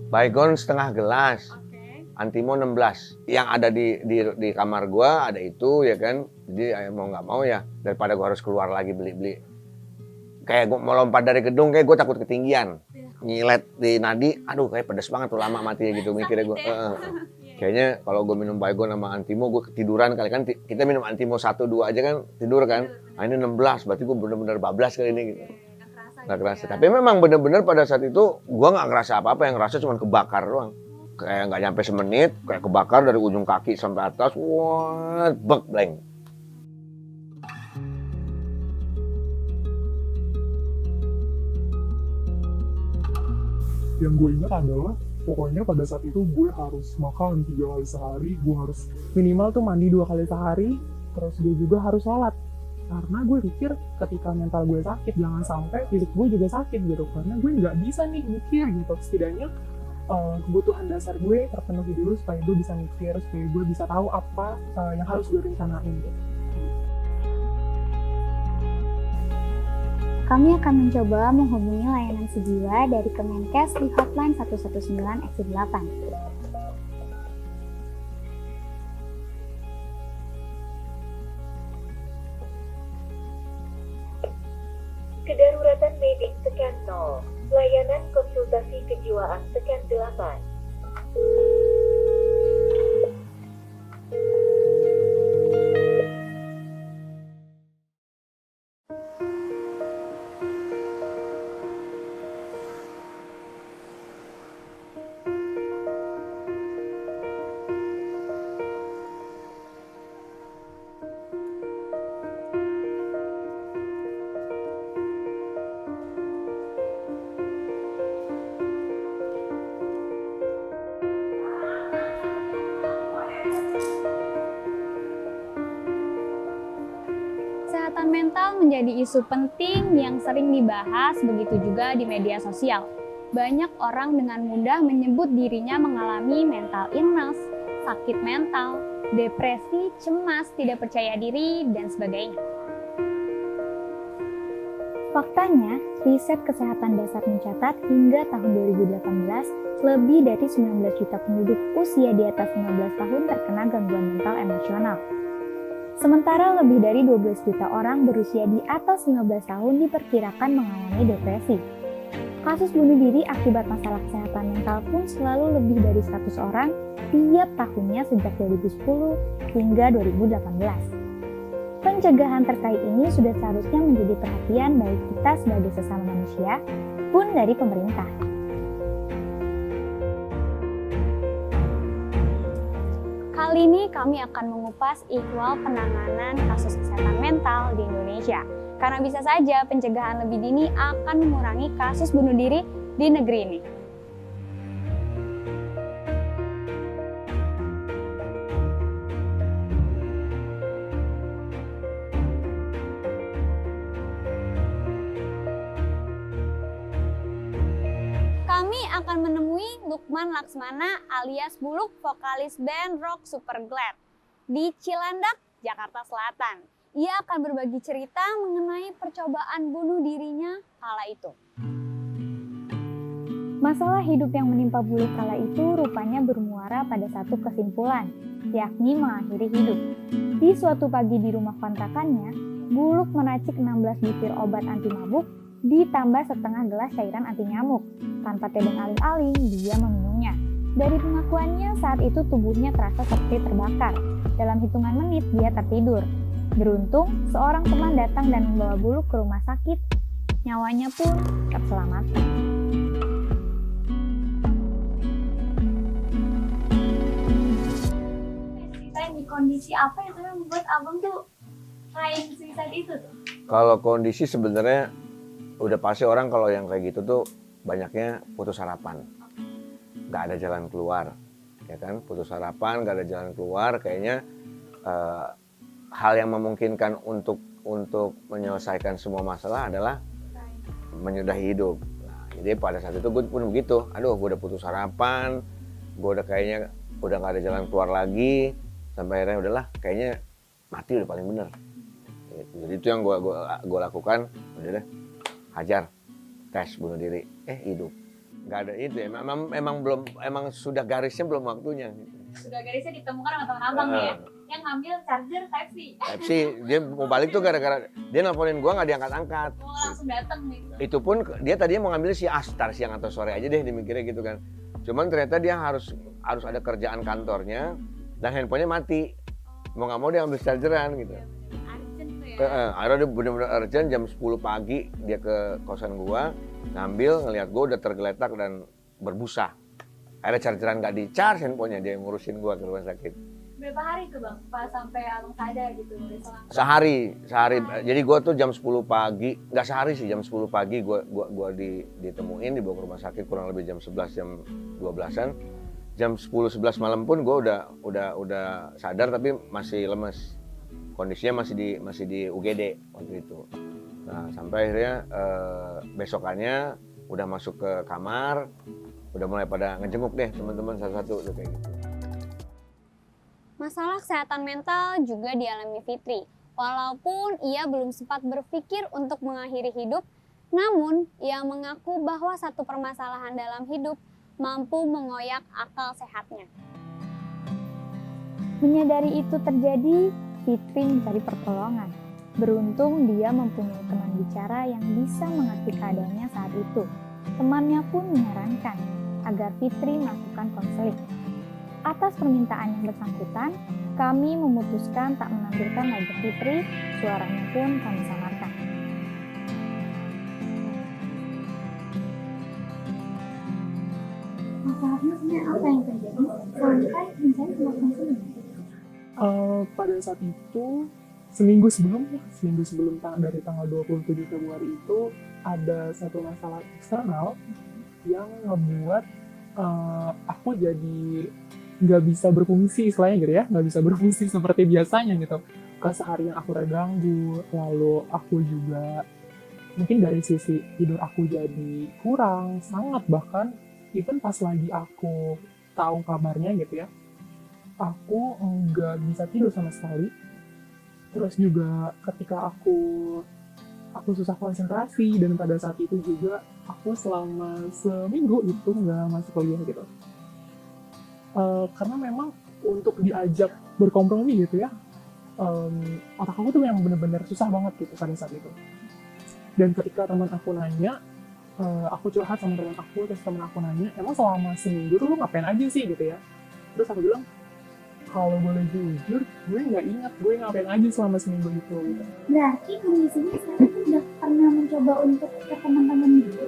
Baygon setengah gelas. Antimo 16. Yang ada di kamar gua ada itu ya kan. Jadi mau nggak mau ya daripada gua harus keluar lagi beli-beli. Kayak gua mau lompat dari gedung kayak gua takut ketinggian. Nyilet di nadi, aduh kayak pedes banget tuh lama mati gitu mikirnya gua. Kayaknya kalau gua minum Baygon sama Antimo gua ketiduran kali kan kita minum Antimo 1 2 aja kan tidur kan. Nah ini 16 berarti gua bener-bener bablas kali ini gitu. Nggak kerasa. Tapi memang bener-bener pada saat itu gua nggak ngerasa apa-apa, yang ngerasa cuma kebakar doang. Kayak nggak nyampe semenit, kayak kebakar dari ujung kaki sampai atas, wah, bek blank. Yang gue ingat adalah pokoknya pada saat itu gue harus makan 3 kali sehari, gue harus minimal tuh mandi 2 kali sehari, terus gue juga harus sholat. Karena gue pikir ketika mental gue sakit, jangan sampai fisik gue juga sakit gitu. Karena gue nggak bisa nih mikir gitu. Setidaknya kebutuhan dasar gue terpenuhi dulu supaya gue bisa mikir, supaya gue bisa tahu apa yang harus gue rencanain gitu. Kami akan mencoba menghubungi layanan sejiwa dari Kemenkes di hotline 119-8. Kedaruratan medik tekan 0. Layanan konsultasi kejiwaan tekan 8. Kesehatan mental menjadi isu penting yang sering dibahas, begitu juga di media sosial. Banyak orang dengan mudah menyebut dirinya mengalami mental illness, sakit mental, depresi, cemas, tidak percaya diri, dan sebagainya. Faktanya, riset kesehatan dasar mencatat hingga tahun 2018, lebih dari 19 juta penduduk usia di atas 15 tahun terkena gangguan mental emosional. Sementara lebih dari 12 juta orang berusia di atas 15 tahun diperkirakan mengalami depresi. Kasus bunuh diri akibat masalah kesehatan mental pun selalu lebih dari 100 orang tiap tahunnya sejak 2010 hingga 2018. Pencegahan terkait ini sudah seharusnya menjadi perhatian baik kita sebagai sesama manusia pun dari pemerintah. Kali ini kami akan mengupas ihwal penanganan kasus kesehatan mental di Indonesia. Karena bisa saja pencegahan lebih dini akan mengurangi kasus bunuh diri di negeri ini. Kami akan menemui Lukman Laksmana alias Buluk, vokalis band rock Superglad di Cilandak, Jakarta Selatan. Ia akan berbagi cerita mengenai percobaan bunuh dirinya kala itu. Masalah hidup yang menimpa Buluk kala itu rupanya bermuara pada satu kesimpulan, yakni mengakhiri hidup. Di suatu pagi di rumah kontrakannya, Buluk meracik 16 butir obat anti mabuk ditambah setengah gelas cairan anti nyamuk. Tanpa tedeng aling-aling, dia meminumnya. Dari pengakuannya, saat itu tubuhnya terasa seperti terbakar. Dalam hitungan menit, dia tertidur. Beruntung, seorang teman datang dan membawa Buluk ke rumah sakit. Nyawanya pun terselamatkan. Ceritain di kondisi apa yang membuat abang tuh trying suicide itu tuh? Kalau kondisi sebenarnya udah pasti orang kalau yang kayak gitu tuh banyaknya putus harapan, nggak ada jalan keluar, ya kan? Putus harapan, nggak ada jalan keluar, kayaknya hal yang memungkinkan untuk menyelesaikan semua masalah adalah menyudahi hidup. Nah, jadi pada saat itu gue pun begitu, aduh gue udah putus harapan, gue udah kayaknya udah nggak ada jalan keluar lagi, sampai akhirnya udahlah, kayaknya mati udah paling bener. Jadi itu yang gue lakukan, udah deh. Hajar, tes bunuh diri, hidup. nggak ada itu. Emang sudah garisnya belum waktunya. Sudah garisnya ditemukan sama teman abang ya. Yang ngambil charger Type C. Type C, dia mau balik tuh gara-gara dia nelponin gua nggak diangkat-angkat. Mau langsung datang nih. Itu pun dia tadinya mau ngambil si Astar siang atau sore aja deh dimikirnya gitu kan. Cuman ternyata dia harus ada kerjaan kantornya dan handphonenya mati. Mau nggak mau dia ambil chargeran gitu. Urgent tuh ya. Akhirnya dia bener-bener urgent jam 10 pagi dia ke kosan gua ngambil ngelihat gua udah tergeletak dan berbusa. Akhirnya chargeran nggak di-charge handphonenya, dia ngurusin gua ke rumah sakit. Berapa hari tuh bang? Pas sampai abang sadar gitu udah selang. Sehari. Jadi gua tuh jam 10 pagi, nggak sehari sih, jam 10 pagi gua ditemuin dibawa ke rumah sakit kurang lebih jam 11 jam 12-an. Jam 10-11 malam pun gua udah sadar tapi masih lemes. Kondisinya masih di UGD waktu itu. Nah, sampai akhirnya besokannya udah masuk ke kamar, udah mulai pada ngejenguk deh teman-teman satu-satu tuh kayak gitu. Masalah kesehatan mental juga dialami Fitri. Walaupun ia belum sempat berpikir untuk mengakhiri hidup, namun ia mengaku bahwa satu permasalahan dalam hidup mampu mengoyak akal sehatnya. Menyadari itu terjadi, Fitri mencari pertolongan. Beruntung dia mempunyai teman bicara yang bisa mengerti keadaannya saat itu. Temannya pun menyarankan agar Fitri melakukan konseling. Atas permintaan yang bersangkutan, kami memutuskan tak menampilkan wajah Fitri, suaranya pun kami samarkan. Masalahnya sebenarnya apa yang terjadi sampai mencari tempat konseling? Pada saat itu seminggu sebelum dari tanggal 27 Februari itu ada satu masalah eksternal yang ngebuat aku jadi nggak bisa berfungsi istilahnya gitu ya, nggak bisa berfungsi seperti biasanya gitu. Keseharian aku terganggu, lalu aku juga mungkin dari sisi tidur aku jadi kurang, sangat bahkan even pas lagi aku tahu kabarnya gitu ya, aku nggak bisa tidur sama sekali. Terus juga ketika aku susah konsentrasi dan pada saat itu juga aku selama seminggu itu nggak masuk kuliah gitu. Karena memang untuk diajak berkompromi gitu ya, otak aku tuh memang bener-bener susah banget gitu pada saat itu. Dan ketika teman aku nanya, aku curhat sama teman aku, terus teman aku nanya, emang selama seminggu tuh lu ngapain aja sih gitu ya? Terus aku bilang, kalau boleh jujur, gue nggak ingat gue ngapain aja selama seminggu itu. Gitu. Berarti kondisinya sekarang udah pernah mencoba untuk ke teman-teman gitu,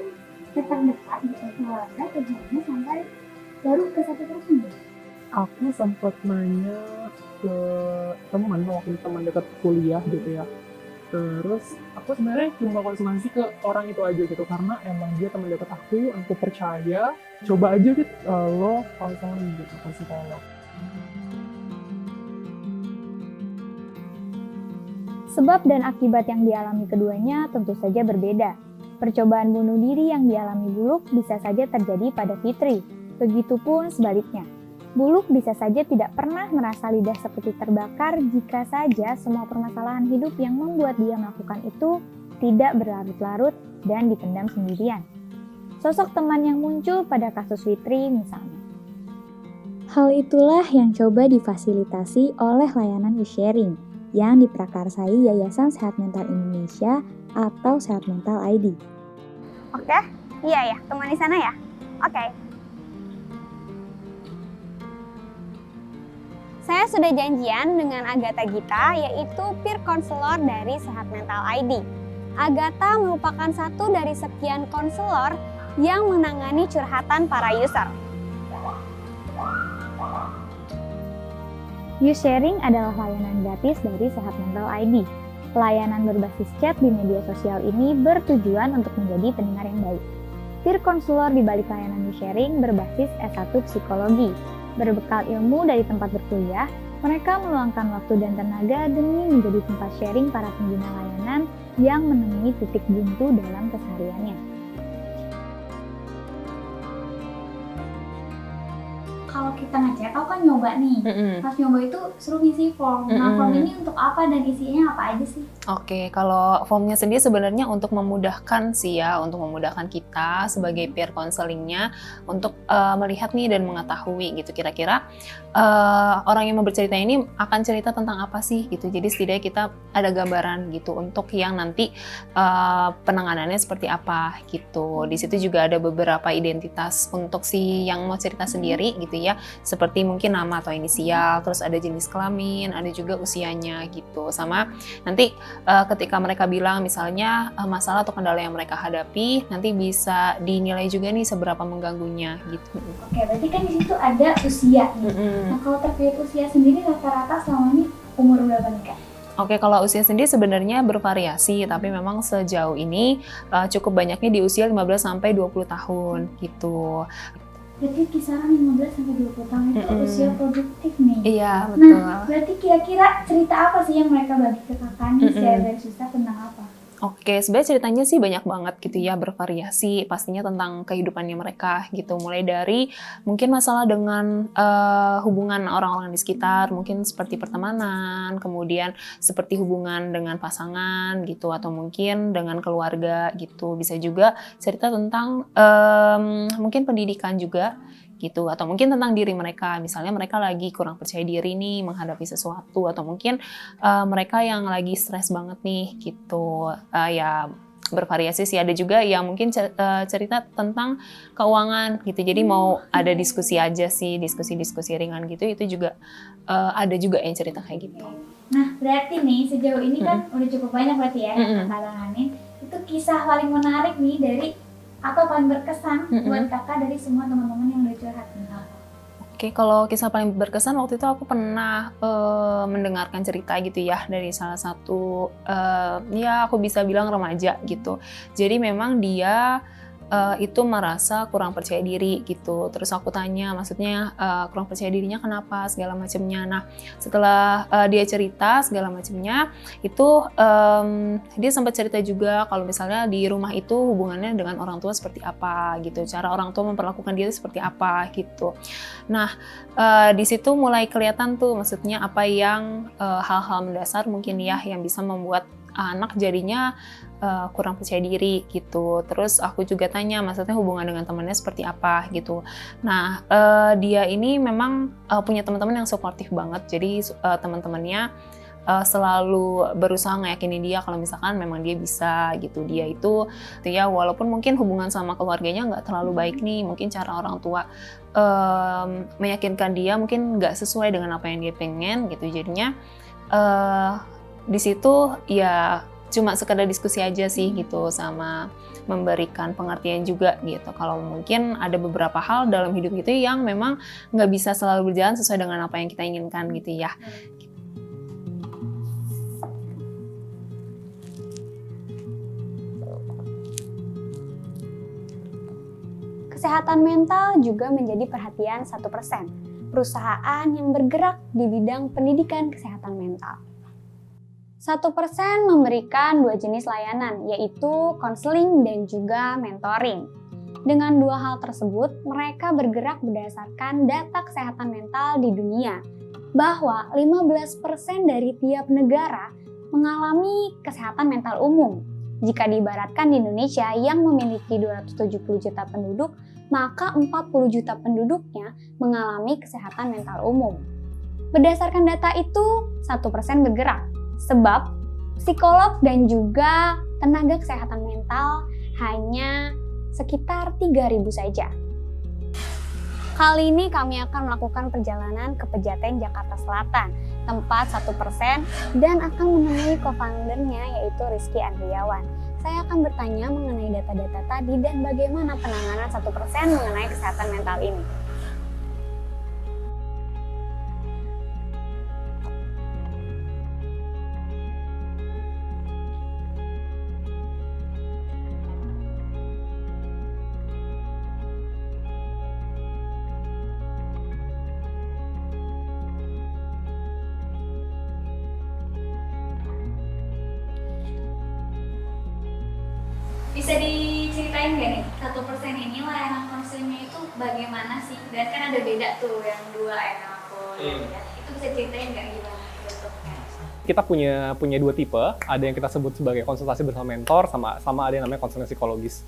ke terdekat gitu, keluarga, ke temannya sampai baru ke satu person. Aku sempat nanya ke teman, waktu teman dekat kuliah gitu ya. Terus aku sebenarnya cuma konsultasi ke orang itu aja gitu, karena emang dia teman dekat aku percaya. Coba aja gitu, lo konseling gitu ke psikolog. Sebab dan akibat yang dialami keduanya tentu saja berbeda. Percobaan bunuh diri yang dialami Buluk bisa saja terjadi pada Fitri. Begitupun sebaliknya. Buluk bisa saja tidak pernah merasa lidah seperti terbakar jika saja semua permasalahan hidup yang membuat dia melakukan itu tidak berlarut-larut dan dipendam sendirian. Sosok teman yang muncul pada kasus Fitri misalnya. Hal itulah yang coba difasilitasi oleh layanan e-sharing yang diprakarsai Yayasan Sehat Mental Indonesia atau Sehat Mental ID. Oke, iya ya, teman di sana ya? Oke. Saya sudah janjian dengan Agatha Gita, yaitu peer counselor dari Sehat Mental ID. Agatha merupakan satu dari sekian konselor yang menangani curhatan para user. U-Sharing adalah layanan gratis dari Sehat Mental ID. Pelayanan berbasis chat di media sosial ini bertujuan untuk menjadi pendengar yang baik. Peer Counselor di balik layanan U-Sharing berbasis S1 Psikologi. Berbekal ilmu dari tempat berkuliah, mereka meluangkan waktu dan tenaga demi menjadi tempat sharing para pengguna layanan yang menemui titik buntu dalam kesehariannya. Kalau kita ngechat, aku kan nyoba nih. Pas nyoba itu suruh ngisi form. Nah, form ini untuk apa dan isinya apa aja sih? Oke, kalau formnya sendiri sebenarnya untuk memudahkan sih ya, untuk memudahkan kita sebagai peer counselingnya untuk melihat nih dan mengetahui gitu kira-kira orang yang mau bercerita ini akan cerita tentang apa sih gitu. Jadi setidaknya kita ada gambaran gitu untuk yang nanti penanganannya seperti apa gitu. Di situ juga ada beberapa identitas untuk si yang mau cerita sendiri gitu ya, seperti mungkin nama atau inisial, terus ada jenis kelamin, ada juga usianya gitu. Sama nanti ketika mereka bilang misalnya masalah atau kendala yang mereka hadapi, nanti bisa dinilai juga nih seberapa mengganggunya gitu. Oke, berarti kan di situ ada usia nih. Nah, kalau terkait usia sendiri rata-rata selama ini umur berapa nih Kak? Oke, kalau usia sendiri sebenarnya bervariasi, tapi memang sejauh ini cukup banyaknya di usia 15 sampai 20 tahun gitu. Berarti kisaran 15 sampai 20 tahun itu usia produktif nih. Iya, betul. Nah, berarti kira-kira cerita apa sih yang mereka bagi ke kakak nih share dari susah tentang apa? Oke, sebenarnya ceritanya sih banyak banget gitu ya, bervariasi pastinya tentang kehidupannya mereka gitu. Mulai dari mungkin masalah dengan hubungan orang-orang di sekitar, mungkin seperti pertemanan, kemudian seperti hubungan dengan pasangan gitu, atau mungkin dengan keluarga gitu. Bisa juga cerita tentang mungkin pendidikan juga gitu, atau mungkin tentang diri mereka, misalnya mereka lagi kurang percaya diri nih menghadapi sesuatu, atau mungkin mereka yang lagi stres banget nih gitu. Ya bervariasi sih, ada juga yang mungkin cerita tentang keuangan gitu, jadi mau ada diskusi aja sih, diskusi-diskusi ringan gitu, itu juga ada juga yang cerita kayak gitu. Nah, berarti nih sejauh ini kan udah cukup banyak berarti ya yang kakak tanganin. Itu kisah paling menarik nih dari atau paling berkesan buat kakak dari semua teman-teman yang udah curhat tentang apa? Oke, kalau kisah paling berkesan waktu itu aku pernah mendengarkan cerita gitu ya dari salah satu ya aku bisa bilang remaja gitu. Jadi memang dia itu merasa kurang percaya diri gitu. Terus aku tanya, maksudnya kurang percaya dirinya kenapa segala macamnya. Nah, setelah dia cerita segala macamnya, itu dia sempat cerita juga kalau misalnya di rumah itu hubungannya dengan orang tua seperti apa gitu, cara orang tua memperlakukan dia seperti apa gitu. Nah, di situ mulai kelihatan tuh, maksudnya apa yang hal-hal mendasar mungkin ya yang bisa membuat anak jadinya kurang percaya diri gitu. Terus aku juga tanya maksudnya hubungan dengan temannya seperti apa gitu. Nah, dia ini memang punya teman-teman yang suportif banget. Jadi teman-temannya selalu berusaha ngeyakinin dia kalau misalkan memang dia bisa gitu. Dia itu ya walaupun mungkin hubungan sama keluarganya nggak terlalu baik nih, mungkin cara orang tua meyakinkan dia mungkin nggak sesuai dengan apa yang dia pengen gitu. Jadinya di situ ya cuma sekedar diskusi aja sih gitu, sama memberikan pengertian juga gitu. Kalau mungkin ada beberapa hal dalam hidup itu yang memang nggak bisa selalu berjalan sesuai dengan apa yang kita inginkan gitu ya. Kesehatan mental juga menjadi perhatian 1%. Perusahaan yang bergerak di bidang pendidikan kesehatan mental. 1% memberikan 2 jenis layanan, yaitu konseling dan juga mentoring. Dengan dua hal tersebut, mereka bergerak berdasarkan data kesehatan mental di dunia, bahwa 15% dari tiap negara mengalami kesehatan mental umum. Jika diibaratkan di Indonesia yang memiliki 270 juta penduduk, maka 40 juta penduduknya mengalami kesehatan mental umum. Berdasarkan data itu, 1% bergerak. Sebab psikolog dan juga tenaga kesehatan mental hanya sekitar 3.000 saja. Kali ini kami akan melakukan perjalanan ke Pejaten, Jakarta Selatan, tempat 1% dan akan menemui co-foundernya yaitu Rizky Andriawan. Saya akan bertanya mengenai data-data tadi dan bagaimana penanganan 1% mengenai kesehatan mental ini. Bisa diceritain nggak nih 1% ini layanan konselingnya itu bagaimana sih? Dan kan ada beda tuh yang 2 enak aku ya. Itu bisa ceritain nggak gimana bentuknya? Kita punya dua tipe, ada yang kita sebut sebagai konsultasi bersama mentor, sama ada yang namanya konseling psikologis.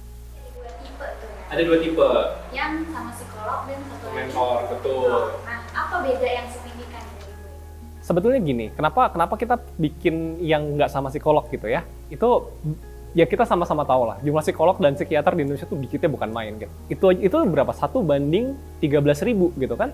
Dua tipe tuh ya. Ada dua tipe. Yang sama psikolog dan satu lagi Mentor, betul. Nah, apa beda yang signifikan dari dua itu? Sebetulnya gini, kenapa kita bikin yang nggak sama psikolog gitu ya? Itu ya kita sama-sama tahu lah, jumlah psikolog dan psikiater di Indonesia tuh dikitnya bukan main gitu. Itu berapa? 1:13.000 gitu kan?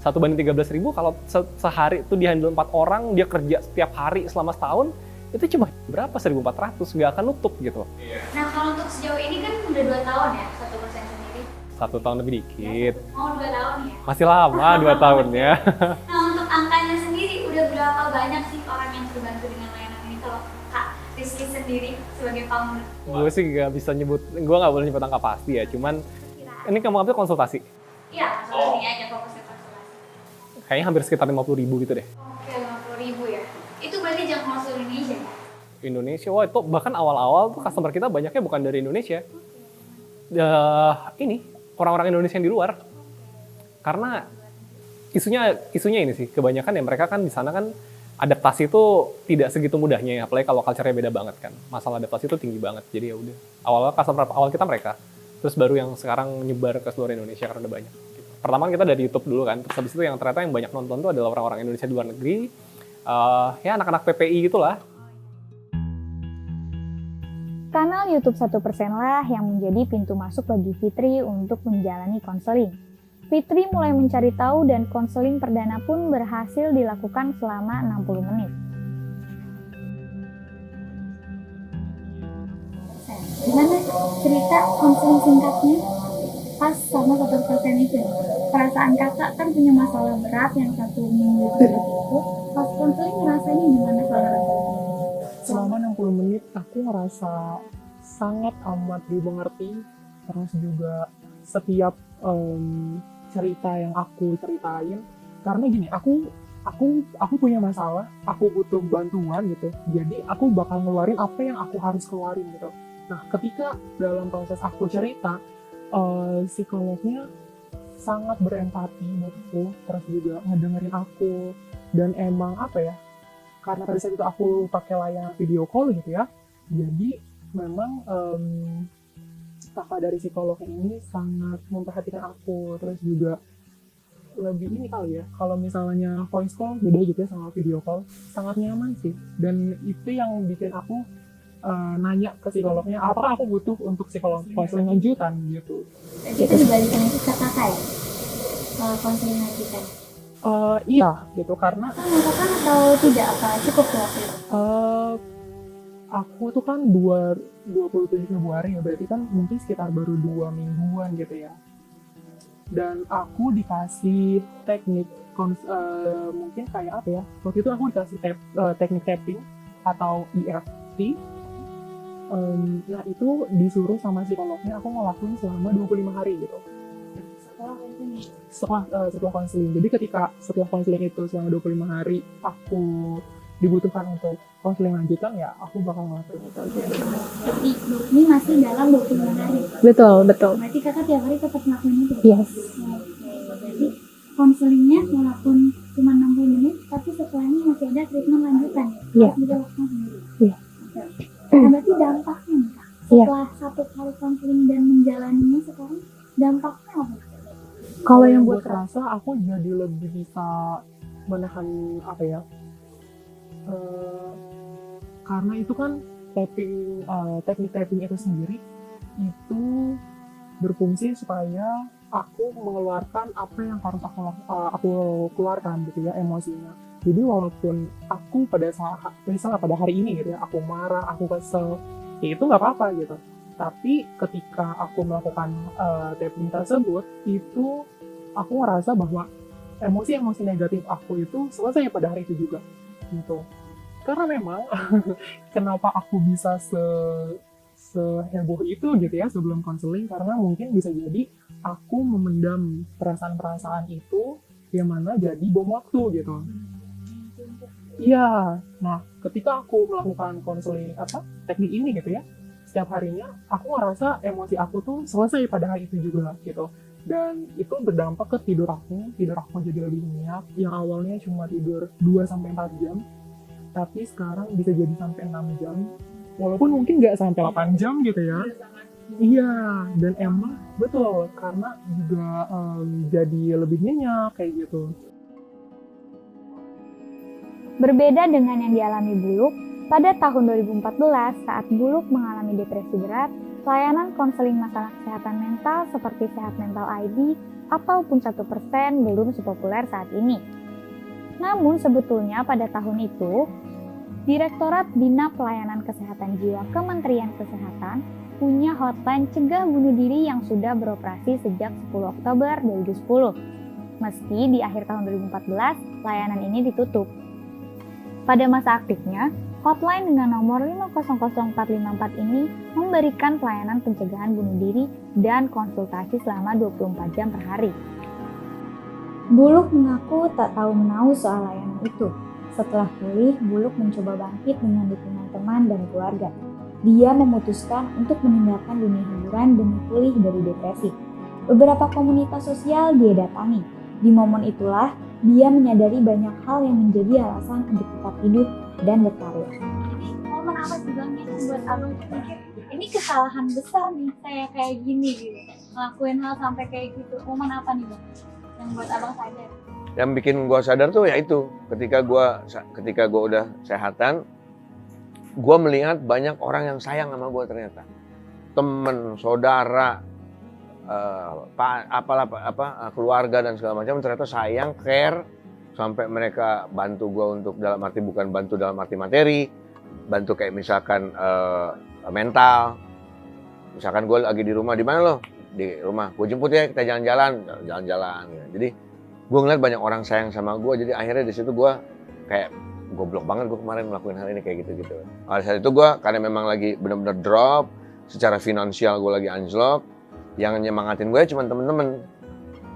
1:13.000 kalau sehari itu dihandle 4 orang, dia kerja setiap hari selama setahun, itu cuma berapa? 1.400, nggak akan nutup gitu. Nah, kalau untuk sejauh ini kan udah 2 tahun ya, 1% sendiri. 1 tahun lebih dikit. Mau 2 tahun ya? Masih lama 2 tahunnya. Nah, untuk angkanya sendiri udah berapa banyak sih orang yang terbantu dengan layanan ini kalau Kak Rizky sendiri sebagai founder? Gue sih nggak bisa nyebut, gue nggak boleh nyebut angka pasti ya, cuman Kiraan. ini kamu ngambil konsultasi. Iya, konsultasi aja, fokus ke konsultasi. Kayaknya hampir sekitar 50.000 gitu deh. Oke, 50.000 ya. Itu berarti jangkauan seluruh Indonesia ya? Indonesia, wah itu bahkan awal-awal tuh customer kita banyaknya bukan dari Indonesia. Ini orang-orang Indonesia yang di luar. Karena isunya ini sih, kebanyakan ya mereka kan di sana kan adaptasi itu tidak segitu mudahnya ya, apalagi kalau culture-nya beda banget kan. Masalah adaptasi itu tinggi banget. Jadi ya udah. Awal kita mereka. Terus baru yang sekarang nyebar ke seluruh Indonesia karena udah banyak. Pertama kita dari YouTube dulu kan, terus habis itu yang ternyata yang banyak nonton tuh adalah orang-orang Indonesia di luar negeri, ya anak-anak PPI gitulah. Kanal YouTube 1% lah yang menjadi pintu masuk bagi Fitri untuk menjalani konseling. Fitri mulai mencari tahu dan konseling perdana pun berhasil dilakukan selama 60 menit. Gimana cerita konseling singkatnya pas sama 1% itu ya? Perasaan kakak kan punya masalah berat yang 1 minggu itu, pas konseling rasanya gimana kalau Selama 60 menit aku ngerasa sangat amat dimengerti, terus juga setiap cerita yang aku ceritain, karena gini, aku punya masalah, aku butuh bantuan gitu, jadi aku bakal ngeluarin apa yang aku harus keluarin gitu. Nah, ketika dalam proses aku cerita, psikolognya sangat berempati buatku, terus juga ngedengerin aku, dan emang apa ya, karena pada saat itu aku pakai layanan video call gitu ya, jadi memang kakak dari psikolog ini sangat memperhatikan aku, terus juga lebih ini kali ya, kalau misalnya voice call beda gitu ya sama video call, sangat nyaman sih, dan itu yang bikin aku nanya ke psikolognya apakah aku butuh untuk psikolog konseling lanjutan gitu. kita dibalikan itu ke kakak ya? Konseling lanjutan? Iya gitu, karena Kakak atau tidak, apa cukup waktu itu? aku tuh kan 27 Februari ya, berarti kan mungkin sekitar baru 2 mingguan gitu ya. Dan aku dikasih teknik, mungkin kayak apa ya, waktu itu aku dikasih teknik tapping atau EFT. Nah itu disuruh sama psikolognya aku ngelakuin selama 25 hari gitu. Setelah konseling. Jadi ketika setelah konseling itu selama 25 hari aku dibutuhkan untuk konseling lanjutan, ya aku bakal ngelakuin itu. Tapi ini masih dalam 25 hari. Betul. Berarti kakak tiap hari tetap ngelakuin itu? Yes. Berarti konselingnya walaupun cuma 60 menit, tapi setelahnya masih ada treatment lanjutan ya? Iya. Harus dilakukan sendiri? Iya. Oke. Nah, berarti dampaknya nih Kak, Iya. setelah 1 kali konseling dan menjalaninya sekarang, dampaknya apa? Kalau yang gue terasa, aku jadi lebih bisa menahan apa ya, karena itu kan teknik tapping itu sendiri itu berfungsi supaya aku mengeluarkan apa yang harus aku keluarkan gitu ya, emosinya. Jadi walaupun aku pada saat misalnya pada hari ini gitu ya, aku marah, aku kesel, ya itu nggak apa-apa gitu. Tapi ketika aku melakukan tapping tersebut, itu aku ngerasa bahwa emosi-emosi negatif aku itu selesai pada hari itu juga gitu. Karena memang kenapa aku bisa seheboh itu gitu ya sebelum konseling, karena mungkin bisa jadi aku memendam perasaan-perasaan itu yang mana jadi bom waktu gitu. Iya, nah ketika aku melakukan konseling teknik ini gitu ya, setiap harinya aku ngerasa emosi aku tuh selesai pada hari itu juga gitu. Dan itu berdampak ke tidur aku jadi lebih nyenyak. Yang awalnya cuma tidur 2-4 jam, tapi sekarang bisa jadi sampai 6 jam. Walaupun mungkin nggak sampai 8 jam gitu ya. Iya, dan emang betul, karena juga jadi lebih nyenyak kayak gitu. Berbeda dengan yang dialami Buluk, pada tahun 2014 saat Buluk mengalami depresi berat, layanan konseling masalah kesehatan mental seperti Sehat Mental ID ataupun 1% belum sepopuler saat ini. Namun sebetulnya pada tahun itu, Direktorat Bina Pelayanan Kesehatan Jiwa Kementerian Kesehatan punya hotline cegah bunuh diri yang sudah beroperasi sejak 10 Oktober 2010. Meski di akhir tahun 2014, layanan ini ditutup. Pada masa aktifnya, hotline dengan nomor 500454 ini memberikan pelayanan pencegahan bunuh diri dan konsultasi selama 24 jam per hari. Buluk mengaku tak tahu menahu soal layanan itu. Setelah pulih, Buluk mencoba bangkit dengan dukungan teman dan keluarga. Dia memutuskan untuk meninggalkan dunia hiburan demi pulih dari depresi. Beberapa komunitas sosial dia datangi. Di momen itulah, dia menyadari banyak hal yang menjadi alasan untuk tetap hidup dan berkarya. Momen apa sih Bang yang membuat Abang mikir, ini kesalahan besar nih saya kayak gini gitu. Ngelakuin hal sampai kayak gitu. Momen apa nih Bang yang buat Abang sadar? Yang bikin gue sadar tuh ya itu, ketika gue udah sehatan, gue melihat banyak orang yang sayang sama gue ternyata. Temen, saudara, keluarga dan segala macam ternyata sayang, care, sampai mereka bantu gue untuk dalam arti bukan bantu dalam arti materi, bantu kayak misalkan mental. Misalkan gue lagi di rumah, di mana lo? Di rumah, gue jemput ya, kita jalan-jalan. Jadi gue ngeliat banyak orang sayang sama gue, jadi akhirnya di situ gue kayak goblok banget gue kemarin melakukan hal ini kayak gitu. Pada saat itu gue karena memang lagi bener-bener drop, secara finansial gue lagi anjlok, yang nyemangatin gue cuma temen-temen.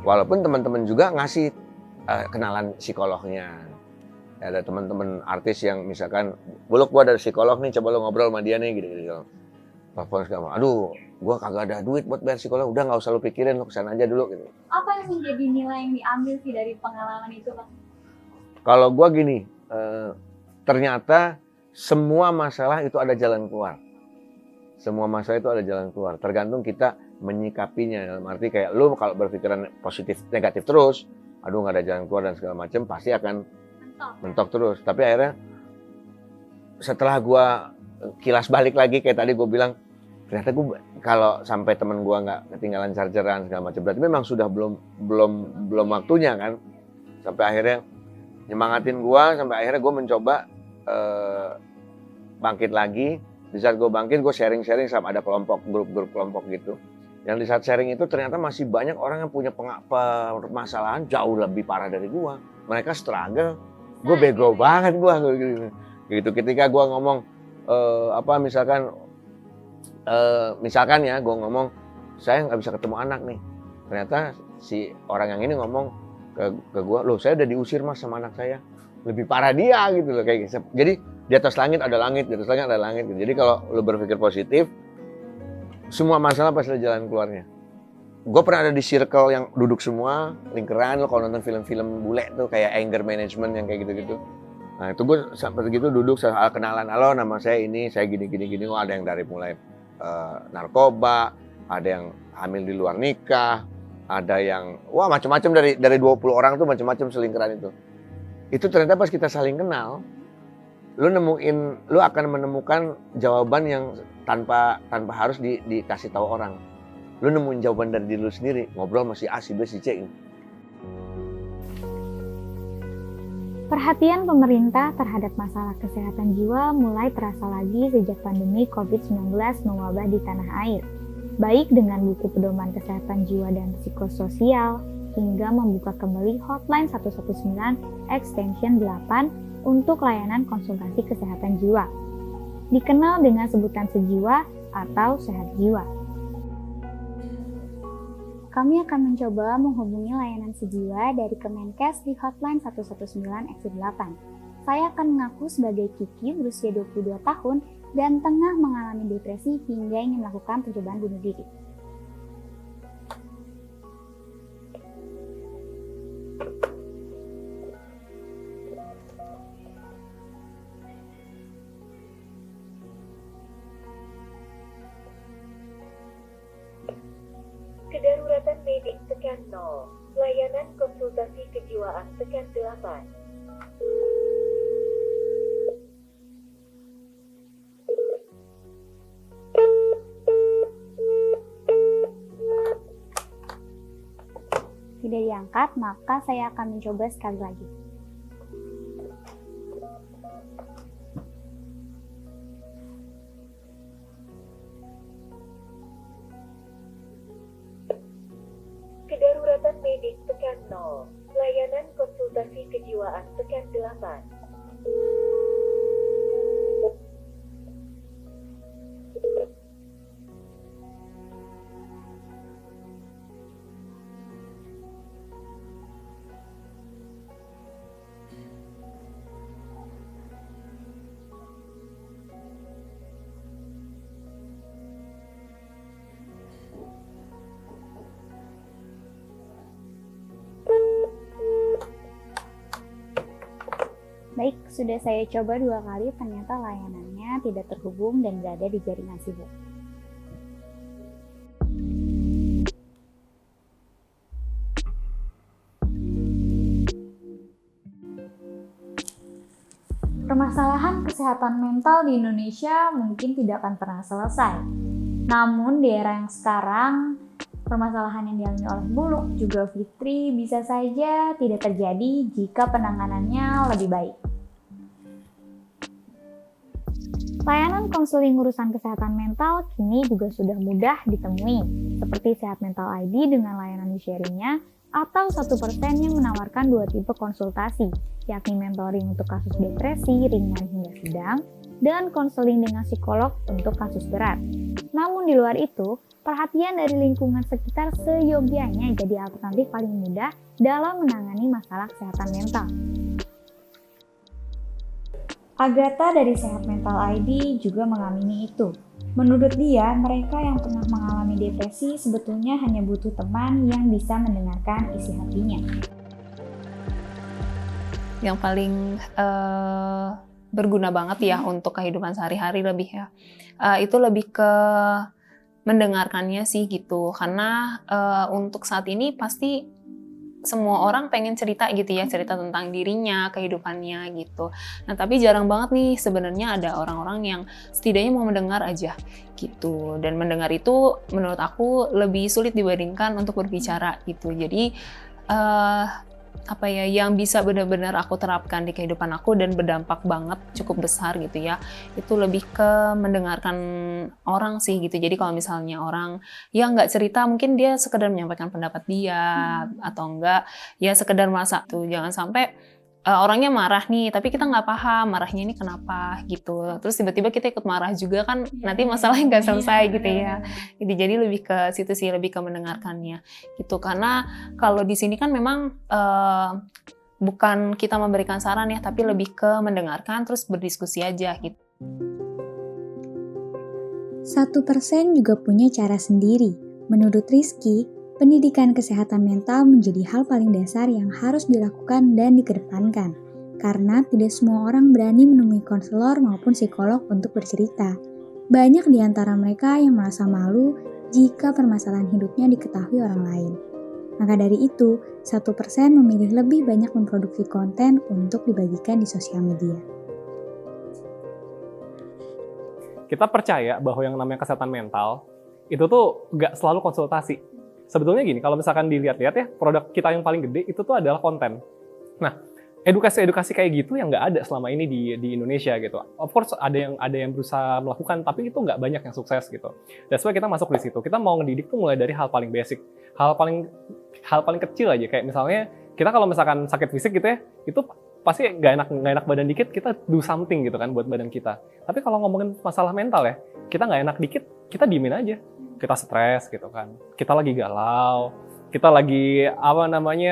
Walaupun temen-temen juga ngasih kenalan psikolognya. Ada teman-teman artis yang misalkan, Buluk gue ada psikolog nih, coba lo ngobrol sama dia nih gitu. Telepon segala, aduh gue kagak ada duit buat bayar psikolog, udah gak usah lo pikirin, lo kesana aja dulu gitu. Apa yang menjadi nilai yang diambil sih dari pengalaman itu Bang? Kalau gue gini, ternyata semua masalah itu ada jalan keluar. Semua masalah itu ada jalan keluar, tergantung kita menyikapinya. Dalam arti kayak lo kalau berpikiran positif, negatif terus, aduh gak ada jalan keluar dan segala macam, pasti akan mentok terus. Tapi akhirnya setelah gue kilas balik lagi kayak tadi gue bilang, ternyata gue kalau sampai temen gue nggak ketinggalan chargeran segala macam, berarti memang sudah belum waktunya kan. Sampai akhirnya nyemangatin gue, sampai akhirnya gue mencoba bangkit lagi. Di saat gue bangkit, gue sharing sama ada grup kelompok gitu. Yang di saat sharing itu ternyata masih banyak orang yang punya permasalahan jauh lebih parah dari gue. Mereka struggle, gue bego banget gue gitu. Ketika gue ngomong misalkan ya gue ngomong saya nggak bisa ketemu anak nih, ternyata si orang yang ini ngomong ke gue, loh saya udah diusir mas sama anak saya, lebih parah dia gitu loh kayak gitu. Jadi di atas langit ada langit, di atas langit ada langit gitu. Jadi kalau lo berpikir positif, semua masalah pasti ada jalan keluarnya. Gue pernah ada di circle yang duduk semua lingkaran, lo kalau nonton film-film bule tuh kayak anger management yang kayak gitu-gitu. Nah itu gue sampai gitu duduk soal kenalan, halo nama saya ini, saya gini. Oh ada yang dari mulai narkoba, ada yang hamil di luar nikah, ada yang wah macam-macam dari 20 orang tuh macam-macam selingkuhan itu. Itu ternyata pas kita saling kenal, lu akan menemukan jawaban yang tanpa harus dikasih tahu orang. Lu nemuin jawaban dari diri lu sendiri, ngobrol masih A, si B, si C. Perhatian pemerintah terhadap masalah kesehatan jiwa mulai terasa lagi sejak pandemi COVID-19 mewabah di tanah air, baik dengan buku pedoman kesehatan jiwa dan psikososial, hingga membuka kembali hotline 119 extension 8 untuk layanan konsultasi kesehatan jiwa, dikenal dengan sebutan Sejiwa atau Sehat Jiwa. Kami akan mencoba menghubungi layanan Sejiwa dari Kemenkes di hotline 119 exit 8. Saya akan mengaku sebagai Kiki berusia 22 tahun dan tengah mengalami depresi hingga ingin melakukan percobaan bunuh diri. medik tekan 0. Layanan konsultasi kejiwaan tekan 8. Tidak diangkat, maka saya akan mencoba sekali lagi. Kedaruratan medik tekan 0. Layanan konsultasi kejiwaan tekan 8. Baik, sudah saya coba 2 kali, ternyata layanannya tidak terhubung dan berada di jaringan sibuk. Permasalahan kesehatan mental di Indonesia mungkin tidak akan pernah selesai. Namun di era yang sekarang, permasalahan yang dialami oleh Buluk juga Fitri bisa saja tidak terjadi jika penanganannya lebih baik. Layanan konseling urusan kesehatan mental kini juga sudah mudah ditemui, seperti Sehat Mental ID dengan layanan di-sharing-nya, atau 1% yang menawarkan 2 tipe konsultasi, yakni mentoring untuk kasus depresi, ringan hingga sedang, dan konseling dengan psikolog untuk kasus berat. Namun di luar itu, perhatian dari lingkungan sekitar seyogianya jadi alternatif paling mudah dalam menangani masalah kesehatan mental. Agatha dari Sehat Mental ID juga mengamini itu. Menurut dia, mereka yang pernah mengalami depresi sebetulnya hanya butuh teman yang bisa mendengarkan isi hatinya. Yang paling berguna banget ya untuk kehidupan sehari-hari lebih ya. Itu lebih ke mendengarkannya sih gitu. Karena untuk saat ini pasti semua orang pengen cerita gitu ya, cerita tentang dirinya, kehidupannya gitu. Nah, tapi jarang banget nih sebenarnya ada orang-orang yang setidaknya mau mendengar aja gitu. Dan mendengar itu menurut aku lebih sulit dibandingkan untuk berbicara gitu. Jadi yang bisa benar-benar aku terapkan di kehidupan aku dan berdampak banget cukup besar gitu ya, itu lebih ke mendengarkan orang sih gitu. Jadi kalau misalnya orang yang nggak cerita, mungkin dia sekedar menyampaikan pendapat dia atau enggak ya sekedar merasa tuh, jangan sampai orangnya marah nih, tapi kita nggak paham marahnya ini kenapa gitu. Terus tiba-tiba kita ikut marah juga kan, nanti masalahnya nggak selesai gitu ya. Jadi lebih ke situ sih, lebih ke mendengarkannya gitu. Karena kalau di sini kan memang bukan kita memberikan saran ya, tapi lebih ke mendengarkan terus berdiskusi aja gitu. 1% juga punya cara sendiri. Menurut Rizky, pendidikan kesehatan mental menjadi hal paling dasar yang harus dilakukan dan dikedepankan, karena tidak semua orang berani menemui konselor maupun psikolog untuk bercerita. Banyak di antara mereka yang merasa malu jika permasalahan hidupnya diketahui orang lain. Maka dari itu, 1% memilih lebih banyak memproduksi konten untuk dibagikan di sosial media. Kita percaya bahwa yang namanya kesehatan mental, itu tuh nggak selalu konsultasi. Sebetulnya gini, kalau misalkan dilihat-lihat ya, produk kita yang paling gede itu tuh adalah konten. Nah, edukasi-edukasi kayak gitu yang nggak ada selama ini di Indonesia gitu. Of course ada yang berusaha melakukan, tapi itu nggak banyak yang sukses gitu. That's why kita masuk di situ. Kita mau ngedidik tuh mulai dari hal paling basic, hal paling kecil aja. Kayak misalnya kita kalau misalkan sakit fisik gitu ya, itu pasti nggak enak badan dikit, kita do something gitu kan buat badan kita. Tapi kalau ngomongin masalah mental ya, kita nggak enak dikit, kita diemin aja. Kita stres gitu kan, kita lagi galau, kita lagi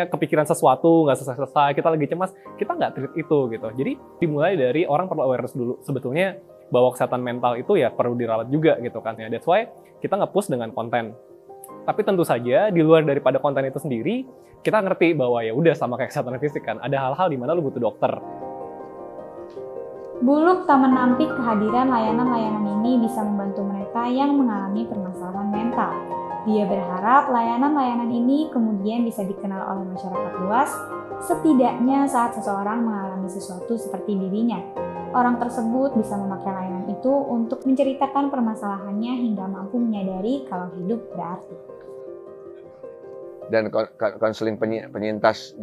kepikiran sesuatu nggak selesai, kita lagi cemas, kita nggak treat itu gitu. Jadi dimulai dari orang perlu awareness dulu sebetulnya bahwa kesehatan mental itu ya perlu dirawat juga gitu kan ya. That's why kita nge-push dengan konten. Tapi tentu saja di luar daripada konten itu sendiri, kita ngerti bahwa ya udah sama kayak kesehatan fisik kan, ada hal-hal di mana lu butuh dokter. Buluk tak menampik kehadiran layanan-layanan ini bisa membantu mereka yang mengalami permasalahan mental. Dia berharap layanan-layanan ini kemudian bisa dikenal oleh masyarakat luas, setidaknya saat seseorang mengalami sesuatu seperti dirinya. Orang tersebut bisa memakai layanan itu untuk menceritakan permasalahannya hingga mampu menyadari kalau hidup berarti. Dan konseling penyintas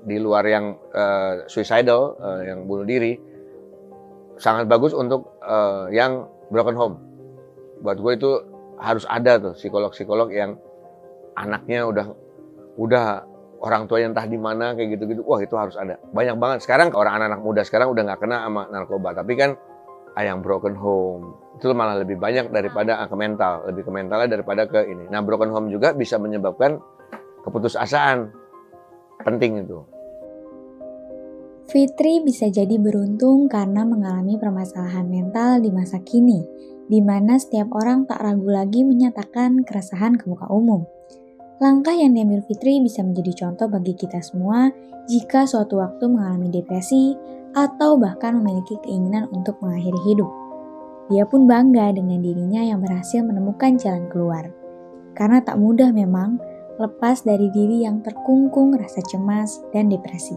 di luar yang suicidal, yang bunuh diri, sangat bagus untuk yang broken home. Buat gue itu harus ada tuh psikolog-psikolog yang anaknya udah orang tuanya entah di mana kayak gitu-gitu. Wah, itu harus ada. Banyak banget. Sekarang orang anak-anak muda sekarang udah nggak kena sama narkoba, tapi kan yang broken home itu malah lebih banyak daripada ke mental, lebih ke mentalnya daripada ke ini. Nah, broken home juga bisa menyebabkan keputusasaan. Penting itu. Fitri bisa jadi beruntung karena mengalami permasalahan mental di masa kini, di mana setiap orang tak ragu lagi menyatakan keresahan ke muka umum. Langkah yang diambil Fitri bisa menjadi contoh bagi kita semua jika suatu waktu mengalami depresi atau bahkan memiliki keinginan untuk mengakhiri hidup. Dia pun bangga dengan dirinya yang berhasil menemukan jalan keluar. Karena tak mudah memang lepas dari diri yang terkungkung rasa cemas dan depresi.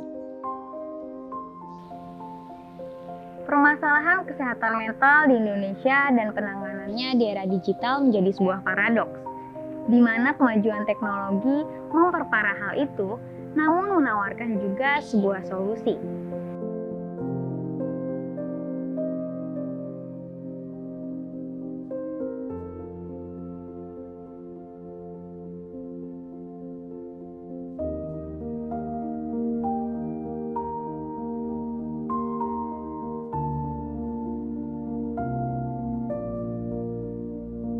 Permasalahan kesehatan mental di Indonesia dan penanganannya di era digital menjadi sebuah paradoks, di mana kemajuan teknologi memperparah hal itu, namun menawarkan juga sebuah solusi.